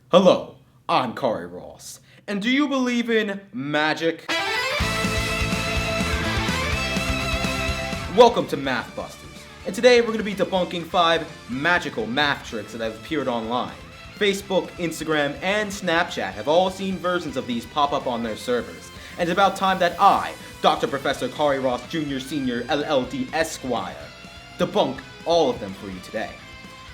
Hello, I'm Kari Ross, and do you believe in magic? Welcome to Math Busters, and today we're going to be debunking 5 magical math tricks that have appeared online. Facebook, Instagram, and Snapchat have all seen versions of these pop up on their servers, and it's about time that I, Dr. Professor Kari Ross Jr. Sr. LLD Esquire, debunk all of them for you today.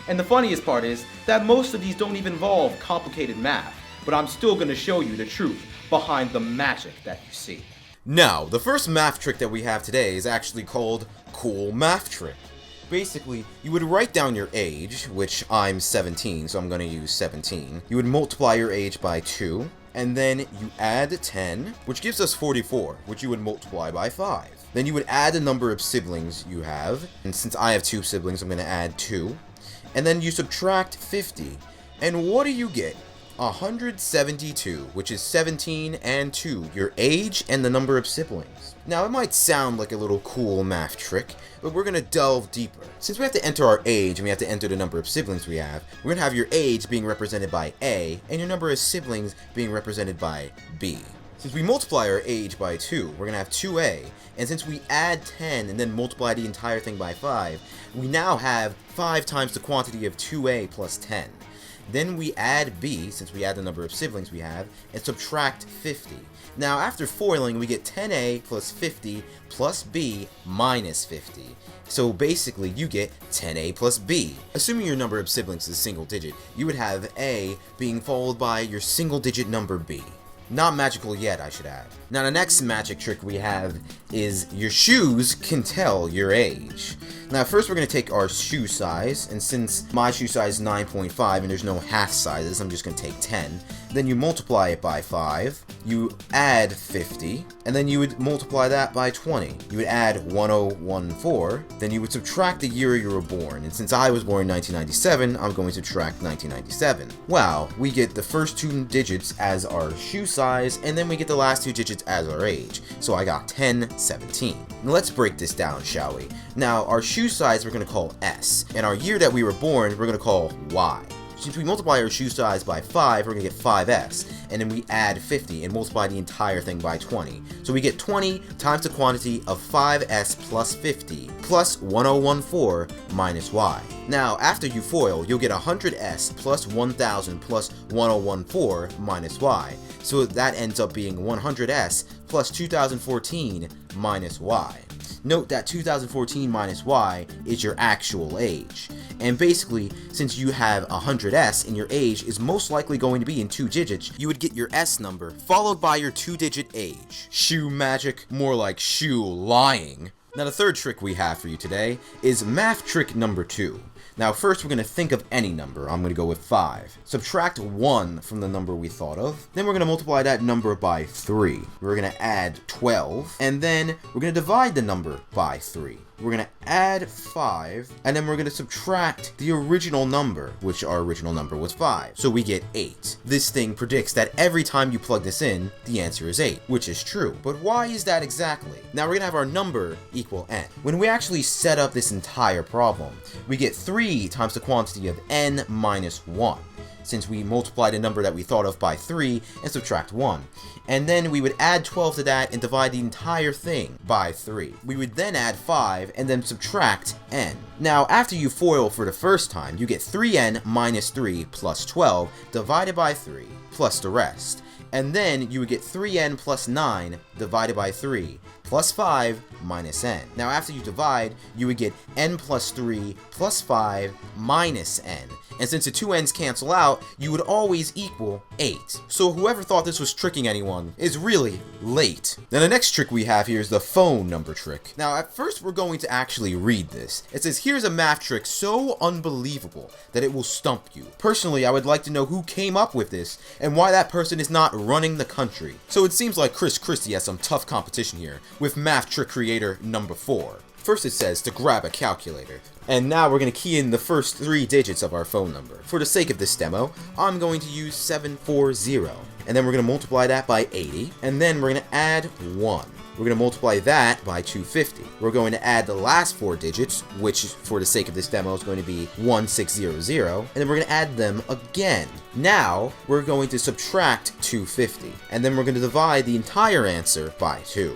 And the funniest part is that most of these don't even involve complicated math, but I'm still going to show you the truth behind the magic that you see. Now, the first math trick that we have today is actually called Cool Math Trick. Basically, you would write down your age, which I'm 17, so I'm going to use 17. You would multiply your age by 2, and then you add 10, which gives us 44, which you would multiply by 5. Then you would add the number of siblings you have, and since I have 2 siblings, I'm going to add 2. And then you subtract 50, and what do you get? 172, which is 17 and 2, your age and the number of siblings. Now, it might sound like a little cool math trick, but we're going to delve deeper. Since we have to enter our age and we have to enter the number of siblings we have, we're going to have your age being represented by A, and your number of siblings being represented by B. Since we multiply our age by 2, we're going to have 2A, and since we add 10 and then multiply the entire thing by 5, we now have 5 times the quantity of 2A plus 10. Then we add B, since we add the number of siblings we have, and subtract 50. Now, after foiling, we get 10A plus 50 plus B minus 50. So basically, you get 10A plus B. Assuming your number of siblings is single digit, you would have A being followed by your single digit number B. Not magical yet, I should add. Now, the next magic trick we have is your shoes can tell your age. Now, first we're going to take our shoe size, and since my shoe size is 9.5 and there's no half sizes, I'm just going to take 10. Then you multiply it by 5, you add 50, and then you would multiply that by 20. You would add 1014, then you would subtract the year you were born, and since I was born in 1997, I'm going to subtract 1997. Wow, we get the first 2 digits as our shoe size, and then we get the last 2 digits as our age. So I got 1017. Now let's break this down, shall we? Now, our shoe size we're going to call S, and our year that we were born we're going to call Y. Since we multiply our shoe size by 5, we're going to get 5S, and then we add 50 and multiply the entire thing by 20. So we get 20 times the quantity of 5S plus 50 plus 1014 minus Y. Now, after you FOIL, you'll get 100S plus 1000 plus 1014 minus Y. So that ends up being 100S plus 2014 minus Y. Note that 2014 minus Y is your actual age. And basically, since you have 100S and your age is most likely going to be in 2 digits, you would get your S number followed by your 2-digit age. Shoe magic, more like shoe lying. Now, the third trick we have for you today is math trick number 2. Now, first we're going to think of any number. I'm going to go with 5. Subtract 1 from the number we thought of. Then we're going to multiply that number by 3. We're going to add 12. And then we're going to divide the number by 3. We're going to add 5, and then we're going to subtract the original number, which our original number was 5. So we get 8. This thing predicts that every time you plug this in, the answer is 8, which is true. But why is that exactly? Now we're going to have our number equal n. When we actually set up this entire problem, we get 3 times the quantity of n minus 1. Since we multiply the number that we thought of by 3 and subtract 1. And then we would add 12 to that and divide the entire thing by 3. We would then add 5 and then subtract n. Now, after you FOIL for the first time, you get 3n minus 3 plus 12 divided by 3 plus the rest. And then you would get 3n plus 9 divided by 3 plus 5 minus n. Now, after you divide, you would get n plus 3 plus 5 minus n. And since the 2 n's cancel out, you would always equal 8. So whoever thought this was tricking anyone is really late. Now, the next trick we have here is the phone number trick. Now, at first we're going to actually read this. It says, here's a math trick so unbelievable that it will stump you. Personally, I would like to know who came up with this and why that person is not running the country. So it seems like Chris Christie has some tough competition here with math trick creator number 4. First it says to grab a calculator. And now we're going to key in the first 3 digits of our phone number. For the sake of this demo, I'm going to use 740. And then we're going to multiply that by 80. And then we're going to add 1. we're going to multiply that by 250. We're going to add the last 4 digits, which for the sake of this demo is going to be 1600, and then we're going to add them again. Now, we're going to subtract 250, and then we're going to divide the entire answer by 2.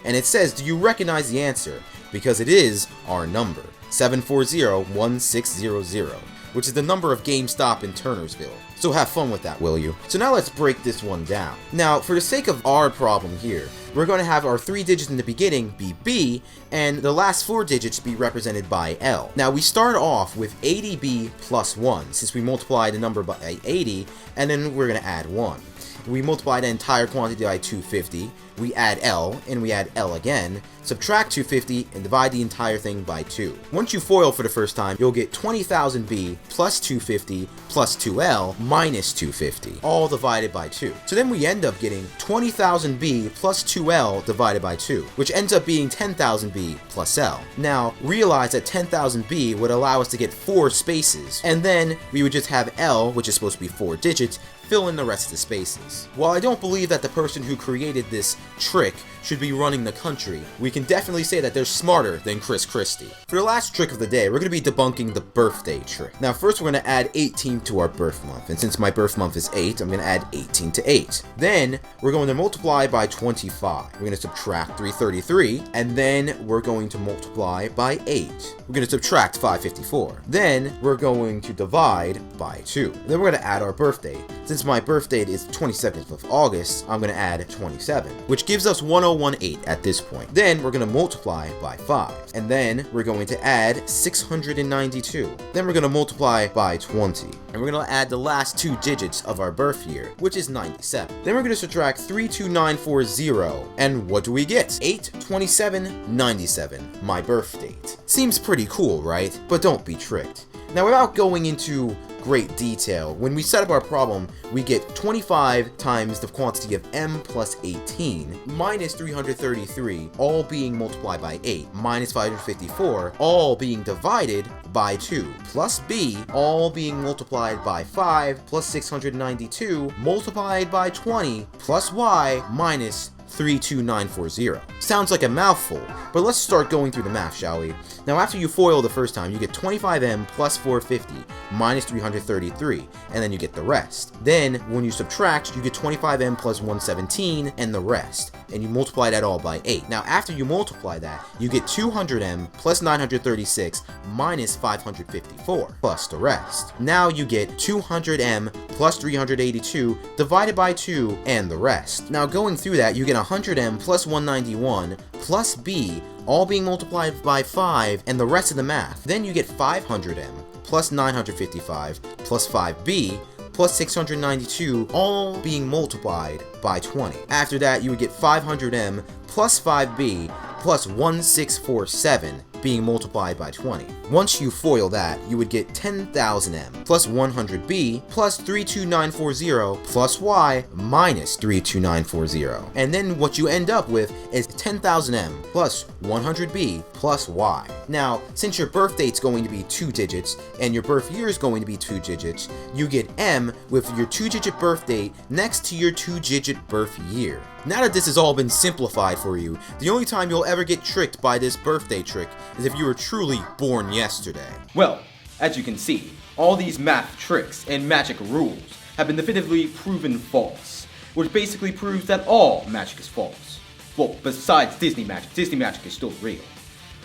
And it says, do you recognize the answer? Because it is our number, 7401600, which is the number of GameStop in Turnersville. So have fun with that, will you? So now let's break this one down. Now, for the sake of our problem here, we're going to have our 3 digits in the beginning be B, and the last 4 digits be represented by L. Now, we start off with 80B plus 1, since we multiply the number by 80, and then we're going to add 1. We multiply the entire quantity by 250, we add L, and we add L again, subtract 250, and divide the entire thing by 2. Once you FOIL for the first time, you'll get 20,000B plus 250 plus 2L minus 250, all divided by 2. So then we end up getting 20,000B plus 2L divided by 2, which ends up being 10,000B plus L. Now, realize that 10,000B would allow us to get 4 spaces, and then we would just have L, which is supposed to be 4 digits, fill in the rest of the spaces. While I don't believe that the person who created this trick should be running the country, we can definitely say that they're smarter than Chris Christie. For the last trick of the day, we're going to be debunking the birthday trick. Now first we're going to add 18 to our birth month, and since my birth month is 8, I'm going to add 18 to 8. Then we're going to multiply by 25. We're going to subtract 333, and then we're going to multiply by 8. We're going to subtract 554. Then we're going to divide by 2. And then we're going to add our birthday. Since my birth date is 22nd of August, I'm going to add 27, which gives us 1018 at this point. Then we're going to multiply by 5, and then we're going to add 692. Then we're going to multiply by 20, and we're going to add the last 2 digits of our birth year, which is 97. Then we're going to subtract 32940, and what do we get? 8/27/97, my birth date. Seems pretty cool, right? But don't be tricked. Now, without going into great detail, when we set up our problem, we get 25 times the quantity of m plus 18 minus 333, all being multiplied by 8, minus 554, all being divided by 2, plus b, all being multiplied by 5, plus 692, multiplied by 20, plus y, minus 32940. Sounds like a mouthful, but let's start going through the math, shall we? Now, after you FOIL the first time, you get 25m plus 450 minus 333, and then you get the rest. Then, when you subtract, you get 25m plus 117 and the rest, and you multiply that all by 8. Now, after you multiply that, you get 200m plus 936 minus 554 plus the rest. Now you get 200m plus 382 divided by 2 and the rest. Now, going through that, you get 100m plus 191 plus b, all being multiplied by 5 and the rest of the math. Then you get 500m plus 955 plus 5b plus 692, all being multiplied by 20. After that, you would get 500m plus 5b plus 1647 being multiplied by 20. Once you FOIL that, you would get 10,000m plus 100b plus 32940 plus y minus 32940. And then what you end up with is 10,000m plus 100b plus y. Now, since your birth date's going to be 2 digits and your birth year is going to be 2 digits, you get m with your 2-digit birth date next to your 2-digit birth year. Now that this has all been simplified for you, the only time you'll ever get tricked by this birthday trick is if you were truly born yesterday. Well, as you can see, all these math tricks and magic rules have been definitively proven false, which basically proves that all magic is false. Well, besides Disney magic is still real.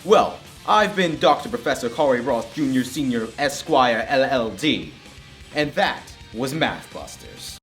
Well, I've been Dr. Professor Khari Ross Jr. Sr. Esquire LLD, and that was Mathbusters.